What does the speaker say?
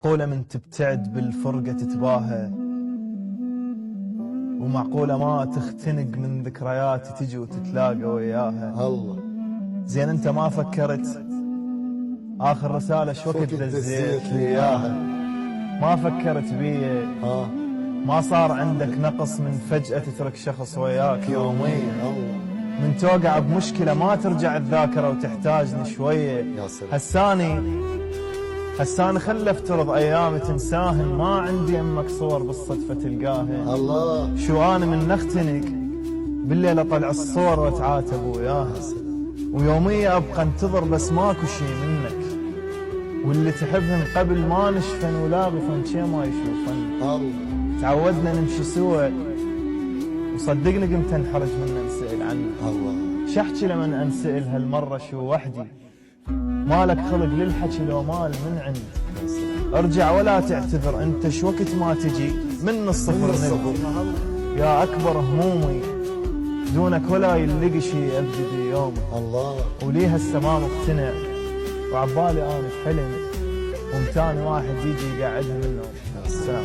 معقولة من تبتعد بالفرقة تتباهى، ومعقولة ما تختنق من ذكرياتي تجي وتتلاقى وياها. الله زين انت ما فكرت اخر رسالة شوقت دزيت لي اياها؟ ما فكرت بي ما صار عندك نقص من فجأة تترك شخص وياك يوميا؟ الله من توقع بمشكلة ما ترجع الذاكرة وتحتاجني شوية. يا سلام. هساني خل افترض ايامي تنساهن، ما عندي امك صور بالصدفة تلقاهن. الله شو انا من نختنق بالليل اطلع الصور واتعاتب وياها، ويومية ابقى انتظر بس ماكو شي منك، واللي تحبهن قبل ما نشفن ولا غفن شي ما يشوفن. الله تعودنا نمشي سوا وصدقني قمت انحرج من انسأل عنك. الله شحكي لمن انسأل هالمرة شو وحدي، مالك خلق للحكي لو مال من عندي. ارجع ولا تعتذر انت شو وقت ما تجي من الصفر نبدي. يا اكبر همومي دونك ولا يلقي شي ابدي يومي. الله وليها السما مقتنع وعبالي انا في حلم، ومتاني واحد يجي يقعدها منه. السلام.